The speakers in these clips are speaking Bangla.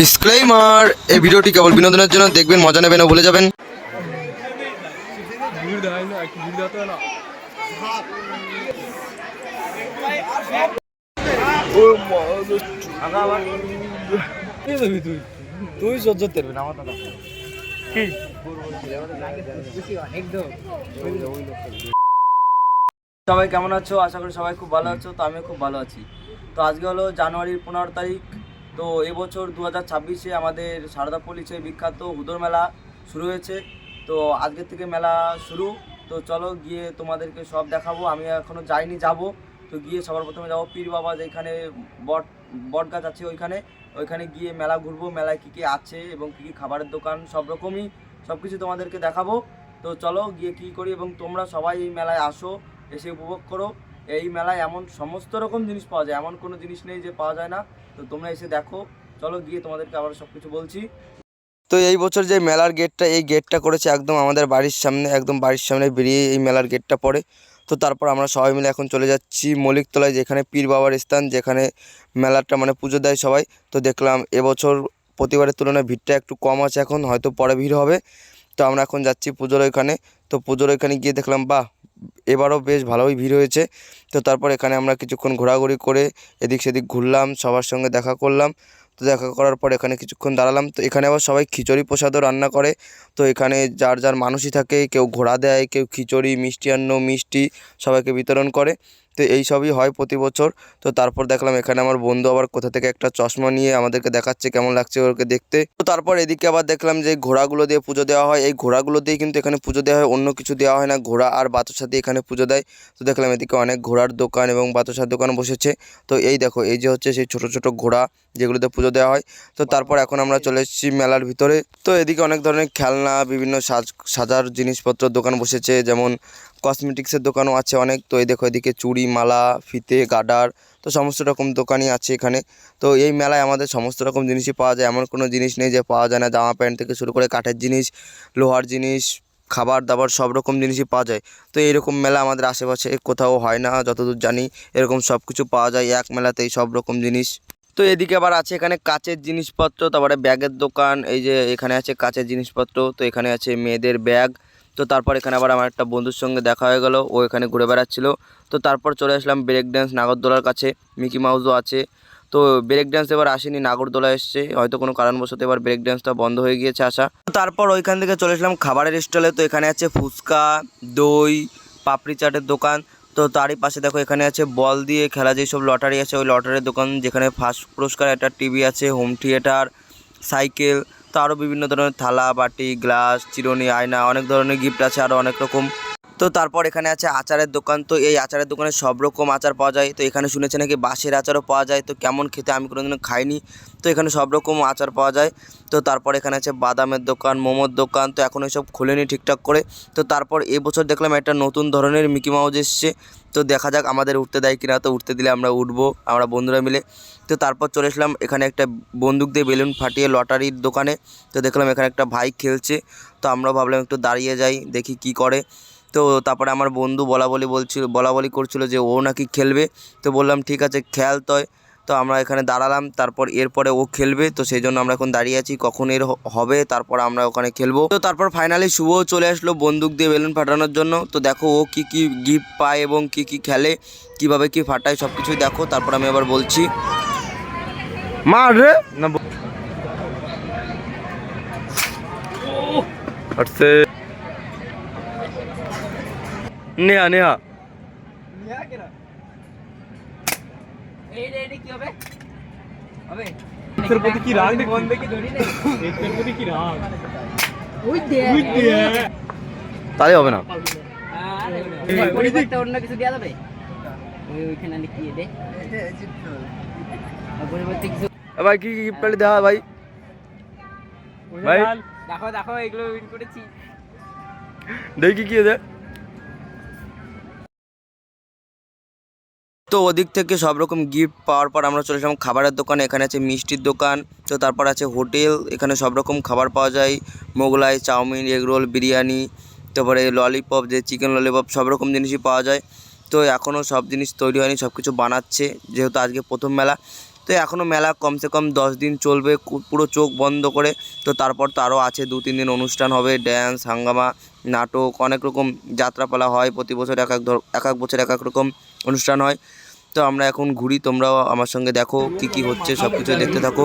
ডিসক্লেইমার, এই ভিডিওটি কেবল বিনোদনের জন্য দেখবেন, মজা নেবেন ও ভুলে যাবেন। তুই সহ্য করবি না আমার কথা কি সবাই কেমন আছো? আশা করি সবাই খুব ভালো আছো। তো আমিও খুব ভালো আছি। তো আজকে হলো জানুয়ারির 15 তারিখ। তো এবছর 2026-এ আমাদের সারদাপল্লী সেই বিখ্যাত হুদর মেলা শুরু হয়েছে। তো আজকের থেকে মেলা শুরু। তো চলো গিয়ে তোমাদেরকে সব দেখাবো। আমি এখনও যাইনি, যাব। তো গিয়ে সবার প্রথমে যাবো পীর বাবা যেখানে বট গাছ আছে ওইখানে গিয়ে মেলা ঘুরবো। মেলায় কী কী আছে এবং কী কী খাবারের দোকান সব রকমই সব কিছু তোমাদেরকে দেখাবো। তো চলো গিয়ে কী করি, এবং তোমরা সবাই এই মেলায় আসো, এসে উপভোগ করো। এই মেলায় এমন সমস্ত রকম জিনিস পাওয়া যায়, এমন কোনো জিনিস নেই যে পাওয়া যায় না। তো তোমরা এসে দেখো। চলো গিয়ে তোমাদেরকে আবার সব কিছু বলছি। তো এই বছর যে মেলার গেটটা, এই গেটটা করেছে একদম আমাদের বাড়ির সামনে, একদম বাড়ির সামনে বেরিয়ে এই মেলার গেটটা পড়ে। তো তারপর আমরা সবাই মিলে এখন চলে যাচ্ছি মলিকতলায়, যেখানে পীর বাবার স্থান, যেখানে মেলাটা মানে পুজো দেয় সবাই। তো দেখলাম এবছর প্রতিবারের তুলনায় ভিড়টা একটু কম আছে, এখন হয়তো পরে ভিড় হবে। তো আমরা এখন যাচ্ছি পুজোর ওইখানে। তো পুজোর ওইখানে গিয়ে দেখলাম বাহ, এবারও বেশ ভালোই ভিড় হয়েছে। তো তারপর এখানে আমরা কিছুক্ষণ ঘোরাঘুরি করে এদিক সেদিক ঘুরলাম, সবার সঙ্গে দেখা করলাম। তো দেখা করার পর এখানে কিছুক্ষণ দাঁড়ালাম। তো এখানে আবার সবাই খিচুড়ি প্রসাদও রান্না করে। তো এখানে যার যার মানুষই থাকে, কেউ ঘোড়া দেয়, কেউ খিচুড়ি, মিষ্টান্ন, মিষ্টি সবাইকে বিতরণ করে। তো এই সবই হয় প্রতি বছর। তো তারপর দেখলাম এখানে আমার বন্ধু আবার কোথা থেকে একটা চশমা নিয়ে আমাদেরকে দেখাচ্ছে কেমন লাগছে ওকে দেখতে। তো তারপর এদিকে আবার দেখলাম যে ঘোড়াগুলো দিয়ে পুজো দেওয়া হয়। এই ঘোড়াগুলো দিয়ে কিন্তু এখানে পুজো দেওয়া হয়, অন্য কিছু দেওয়া হয় না। ঘোড়া আর বাতাসা দিয়ে এখানে পুজো দেয়। তো দেখলাম এদিকে অনেক ঘোড়ার দোকান এবং বাতাসার দোকান বসেছে। তো এই দেখো, এই যে হচ্ছে সেই ছোট ছোট ঘোড়া যেগুলোতে পুজো দেওয়া হয়। তো তারপর এখন আমরা চলে এসেছি মেলার ভিতরে। তো এদিকে অনেক ধরনের খেলনা, বিভিন্ন সাজার জিনিসপত্র দোকান বসেছে, যেমন কসমেটিক্সের দোকানও আছে অনেক। তো এই দেখো, এদিকে চুড়ি, মালা, ফিতে, গার্ডার, তো সমস্ত রকম দোকানই আছে এখানে। তো এই মেলায় আমাদের সমস্ত রকম জিনিসই পাওয়া যায়, এমন কোনো জিনিস নেই যে পাওয়া যায় না। জামা প্যান্ট থেকে শুরু করে কাঠের জিনিস, লোহার জিনিস, খাবার দাবার সব রকম জিনিসই পাওয়া যায়। তো এইরকম মেলা আমাদের আশেপাশে কোথাও হয় না যতদূর জানি। এরকম সব কিছু পাওয়া যায় এক মেলাতেই, সব রকম জিনিস। তো এদিকে আবার আছে এখানে কাচের জিনিসপত্র, তারপরে ব্যাগের দোকান। এই যে এখানে আছে কাচের জিনিসপত্র, তো এখানে আছে মেয়েদের ব্যাগ। তো তারপর এখানে আবার আমার একটা বন্ধুর সঙ্গে দেখা হয়ে গেল, ও এখানে ঘুরে বেড়াচ্ছিল। তো তারপর চলে আসলাম ব্রেক ড্যান্স নাগরদোলার কাছে, মিকি মাউসও আছে। তো ব্রেক ড্যান্স এবার আসেনি, নাগরদোলা এসছে, হয়তো কোনো কারণবশত এবার ব্রেক ড্যান্সটা বন্ধ হয়ে গিয়েছে আসা। তো তারপর ওইখান থেকে চলে আসলাম খাবারের স্টলে। তো এখানে আছে ফুচকা, দই, পাপড়ি চাটের দোকান। তো তারই পাশে দেখো এখানে আছে বল দিয়ে খেলা যেসব লটারি আছে, ওই লটারির দোকান, যেখানে ফার্স্ট পুরস্কার একটা টিভি আছে, হোম থিয়েটার, সাইকেল, তো আরও বিভিন্ন ধরনের থালা বাটি, গ্লাস, চিরুনি, আয়না, অনেক ধরনের গিফট আছে, আরও অনেক রকম। তো তারপর এখানে আছে আচারের দোকান। তো এই আচারের দোকানে সব রকম আচার পাওয়া যায়। তো এখানে শুনেছি নাকি বাঁশের আচারও পাওয়া যায়। তো কেমন খেতে, আমি কোনোদিনও খাইনি। তো এখানে সব রকম আচার পাওয়া যায়। তো তারপর এখানে আছে বাদামের দোকান, মোমোর দোকান। তো এখন ওইসব খোলেনি ঠিকঠাক করে। তো তারপর এবছর দেখলাম একটা নতুন ধরনের মিকি মাউস এসছে। তো দেখা যাক আমাদের উঠতে দেয় কিনা। তো উঠতে দিলে আমরা উঠবো, আমরা বন্ধুরা মিলে। তো তারপর চলে আসলাম এখানে একটা বন্দুক দিয়ে বেলুন ফাটিয়ে লটারির দোকানে। তো দেখলাম এখানে একটা ভাই খেলছে। তো আমরা ভাবলাম একটু দাঁড়িয়ে যাই, দেখি কি করে। তো তারপরে আমার বন্ধু বলা বলি করছিল যে ও নাকি খেলবে। তো বললাম ঠিক আছে খেল তয়। তো আমরা এখানে দাঁড়ালাম, তারপর এরপরে ও খেলবে। তো সেই জন্য আমরা এখন দাঁড়িয়ে আছি কখন এর হবে, তারপর আমরা ওখানে খেলবো। তো তারপর ফাইনালি শুভও চলে আসলো বন্দুক দিয়ে বেলুন ফাটানোর জন্য। তো দেখো ও কি কি গিফট পায় এবং কি কি খেলে, কিভাবে কি ফাটায়, সব কিছুই দেখো। তারপর আমি আবার বলছি, মার রে না হটছে নেহা নেহা তাহলে হবে না। অন্য কিছু দেওয়া যাবে ওইখানে লিখিয়ে দে ভাই কি কি গিফট পেলে দেওয়া ভাই? ভাই দেখো দেখো এগুলো উইন করেছি। দেখি কি দে। তো ওদিক থেকে সব রকম গিফট পাওয়ার পর আমরা চলে আসলাম খাবারের দোকানে। এখানে আছে মিষ্টির দোকান। তো তারপর আছে হোটেল, এখানে সব রকম খাবার পাওয়া যায়, মোগলাই, চাউমিন, এগরোল, বিরিয়ানি, তারপরে ললিপপ, যে চিকেন ললিপপ, সব রকম জিনিসই পাওয়া যায়। তো এখনও সব জিনিস তৈরি হয়নি, সব কিছু বানাচ্ছে, যেহেতু আজকে প্রথম মেলা। তো এখনও মেলা কমসে কম 10 দিন চলবে পুরো চোখ বন্ধ করে। তো তারপর তো আরও আছে 2-3 দিন অনুষ্ঠান হবে, ড্যান্স, হাঙ্গামা, নাটক, অনেক রকম যাত্রাপালা হয় প্রতি বছর। এক এক বছর এক এক রকম অনুষ্ঠান হয়। তো আমরা এখন ঘুরি, তোমরাও আমার সঙ্গে দেখো কি কি হচ্ছে, সব কিছু দেখতে থাকো।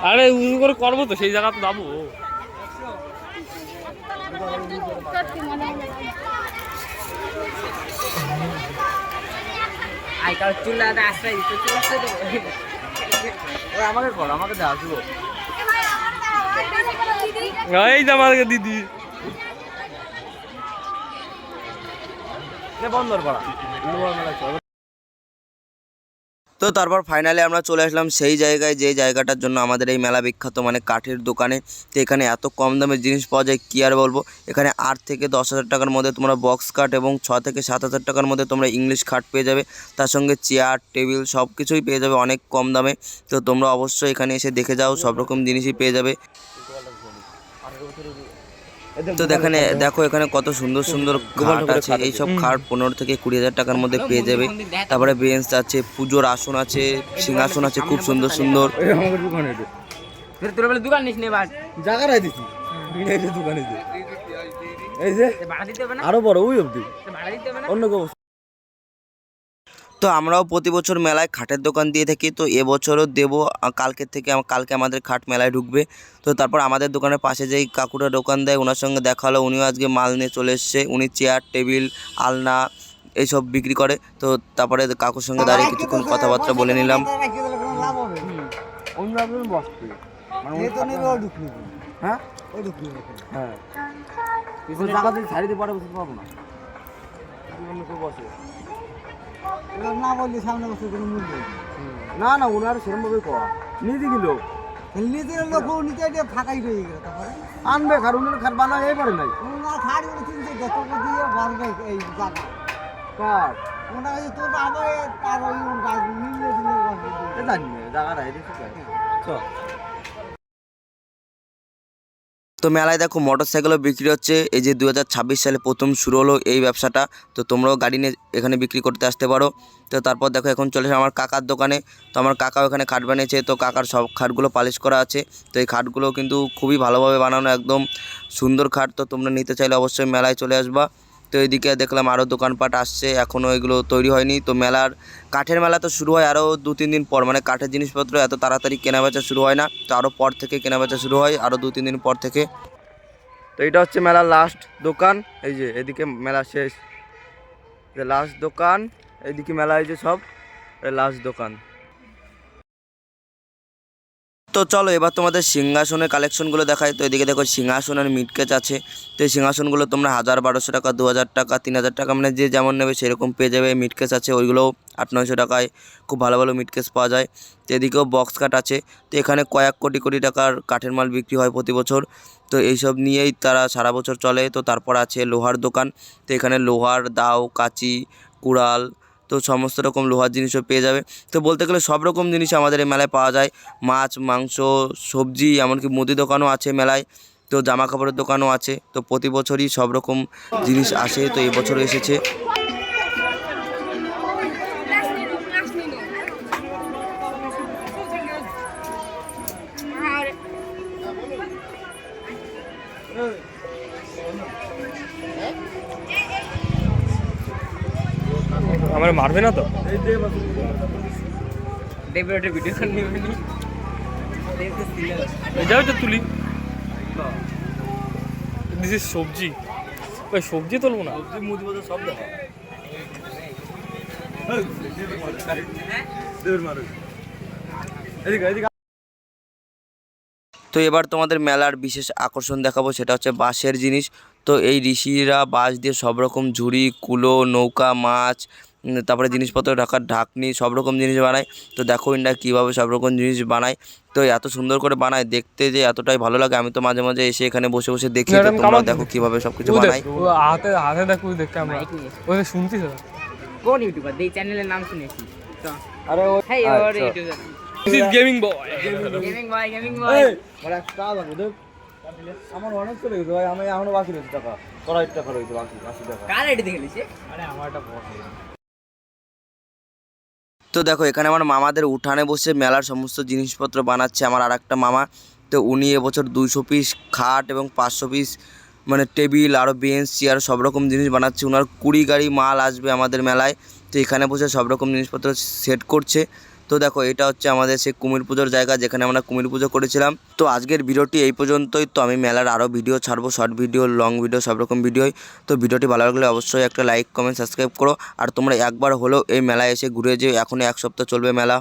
আরে উজু করে করবো তো, সেই জায়গা তো যাবো। আইকাল চুলা আশ্রয় দিতে চুলা আমাকে কর, আমাকে দে, আসবো। এই যে আমাকে দিদি বন্দর পাড়া তো তারপর ফাইনালি আমরা চলে আসলাম সেই জায়গায়, যে জায়গাটার জন্য আমাদের এই মেলা বিখ্যাত, মানে কাঠের দোকানে। তো এখানে এত কম দামে জিনিস পাওয়া যায় কী আর বলবো। এখানে 8 থেকে 10,000 টাকার মধ্যে তোমরা বক্স খাট এবং 6 থেকে 7,000 টাকার মধ্যে তোমরা ইংলিশ খাট পেয়ে যাবে। তার সঙ্গে চেয়ার, টেবিল সব কিছুই পেয়ে যাবে অনেক কম দামে। তো তোমরা অবশ্যই এখানে এসে দেখে যাও, সব রকম জিনিসই পেয়ে যাবে। তো দেখো এখানে কত সুন্দর সুন্দর খাট আছে। এইসব খাট 15 থেকে 20,000 টাকার মধ্যে পেয়ে যাবে। তারপরে বেঞ্চ আছে, পুজোর আসন আছে, সিংহাসন আছে, খুব সুন্দর সুন্দর। তোর বলে দোকান নিস নে বাস জায়গা রাই দিছি দোকানে, এই যে ভাড়া দিতে হবে না, আরো বড় ওই অবধি ভাড়া দিতে হবে না। অন্য কেউ। তো আমরাও প্রতি বছর মেলায় খাটের দোকান দিয়ে থাকি। তো এবছরও দেবো, কালকে আমাদের খাট মেলায় ঢুকবে। তো তারপর আমাদের দোকানের পাশে যেই কাকুটা দোকান দেয়, ওনার সঙ্গে দেখা হলো। উনিও আজকে মাল নিয়ে চলে এসছে। উনি চেয়ার, টেবিল, আলনা এইসব বিক্রি করে। তো তারপরে কাকুর সঙ্গে দাঁড়িয়ে কিছুক্ষণ কথাবার্তা বলে নিলাম। অন্য একজন বসছে, হ্যাঁ হ্যাঁ, কিছু জায়গা দিয়ে ছাড়িয়ে দিয়ে পরে বসতে পারবো না। অন্য কেউ বসে না বললে সামনে বছর কোনো মূল্য নেই। না না, ওনার সেরকমভাবে করা নিজে গেল নিজের লোক নিতে এটা ফাঁকাই রয়ে গেল। তারপরে আনবে খার, উনার খার বানা এই পারে নাই ওনার খাড়ি বলে চিনতে যত দিয়ে বাড়বে এই জায়গা কার ওনার কাছে তোর আবার তার ওই মিললে দিলে জানি না জায়গা নাই দেখি। চল তো মেলায় দেখো মোটরসাইকেলও বিক্রি হচ্ছে। এই যে 2026 সালে প্রথম শুরু হলো এই ব্যবসাটা। তো তোমরাও গাড়ি নিয়ে এখানে বিক্রি করতে আসতে পারো। তো তারপর দেখো এখন চলে এসে আমার কাকার দোকানে। তো আমার কাকাও এখানে খাট বানিয়েছে। তো কাকার সব খাটগুলো পালিশ করা আছে। তো এই খাটগুলো কিন্তু খুবই ভালোভাবে বানানো, একদম সুন্দর খাট। তো তোমরা নিতে চাইলে অবশ্যই মেলায় চলে আসবা। তো এইদিকে দেখলাম আরও দোকানপাট আসছে, এখনও এগুলো তৈরি হয়নি। তো কাঠের মেলা তো শুরু হয় আরও 2-3 দিন পর, মানে কাঠের জিনিসপত্র এত তাড়াতাড়ি কেনাবেচা শুরু হয় না। তো আরও পর থেকে কেনাবেচা শুরু হয়, আরও 2-3 দিন পর থেকে। তো এটা হচ্ছে মেলার লাস্ট দোকান। এই যে এদিকে মেলা শেষ, লাস্ট দোকান। এইদিকে মেলা হয়েছে সব, লাস্ট দোকান। তো চলো এবার তোমাদের সিংহাসনের কালেকশনগুলো দেখাই। তো এদিকে দেখো সিংহাসন আর মিটকেচ আছে। তো এই সিংহাসনগুলো তোমরা 1,000-1,200 টাকা, 2,000 টাকা, 3,000 টাকা, মানে যে যেমন নেবে সেরকম পেয়ে যাবে। মিটকেস আছে, ওইগুলোও 800-900 টাকায় খুব ভালো ভালো মিটকেস পাওয়া যায়। তো এদিকেও বক্স কাঠ আছে। তো এখানে কয়েক কোটি কোটি টাকার কাঠের মাল বিক্রি হয় প্রতি বছর। তো এইসব নিয়েই তারা সারা বছর চলে। তো তারপর আছে লোহার দোকান। তো এখানে লোহার দাও, কাঁচি, কুড়াল, তো সমস্ত রকম লোহার জিনিসও পেয়ে যাবে। তো বলতে গেলে সব রকম জিনিস আমাদের এই মেলায় পাওয়া যায়। মাছ, মাংস, সবজি, এমনকি মুদি দোকানও আছে মেলায়। তো জামা কাপড়ের দোকানও আছে। তো প্রতি বছরই সব রকম জিনিস আসে। তো এই বছরও এসেছে। আমার মারবে না তো? দেখবে ওটা ভিডিও করে নেবে নি, যাও তো তুলি। দিস ইজ সবজি। ওই সবজি তুলবো না, মুদি বছর সব দেখা এদিকে এদিকে। তো এবার তোমাদের মেলার বিশেষ আকর্ষণ দেখাবো, সেটা হচ্ছে বাঁশের জিনিস। তো এই ঋষিরা বাঁশ দিয়ে সব রকম ঝুড়ি, কুলো, নৌকা, মাছ, তারপরে জিনিসপত্র রাখার ঢাকনি, সব রকম জিনিস বানায়। তো দেখো ইন্ডা কীভাবে সব রকম জিনিস বানায়। তো এত সুন্দর করে বানায়, দেখতে যে এতটাই ভালো লাগে। আমি তো মাঝে মাঝে এসে এখানে বসে বসে দেখি। তো তোমরাও দেখো কীভাবে সব কিছু বানায়। হাতে হাতে দেখো, দেখতে আমরা ওই শুনছি সেটা। কোন ইউটিউবার এই চ্যানেলের নাম শুনেছি তো। আরে ও হেই ওর YouTuber this is Gaming Boy. Gaming Boy ওরা একটা লাগবে দেখ। আমার অনেক চলে গেছে ভাই, আমি এখনো বাকি রয়েছে টাকা, 60 টাকা রয়েছে বাকি, 80 টাকা। কার আইডি দেখে লিছে? আরে আমার একটা বড়। তো দেখো এখানে আমার মামাদের উঠানে বসে মেলার সমস্ত জিনিসপত্র বানাচ্ছে আমার আর একটা মামা। তো উনি এবছর 200 পিস খাট এবং 500 পিস মানে টেবিল আরও বেঞ্চ চেয়ার সব রকম জিনিস বানাচ্ছে। ওনার 20 গাড়ি মাল আসবে আমাদের মেলায়। তো এখানে বসে সব রকম জিনিসপত্র সেট করছে। তো দেখো এটা হচ্ছে আমাদের সেই কুমির পুজোর জায়গা যেখানে আমরা কুমির পুজো করেছিলাম। তো আজকের ভিডিওটি এই পর্যন্তই। তো আমি মেলার আরও ভিডিও ছাড়বো, শর্ট ভিডিও, লং ভিডিও, সব রকম ভিডিওই। তো ভিডিওটি ভালো লাগলে অবশ্যই একটা লাইক, কমেন্ট, সাবস্ক্রাইব করো। আর তোমরা একবার হলেও এই মেলায় এসে ঘুরে যেও, এখনই 1 সপ্তাহ চলবে মেলা।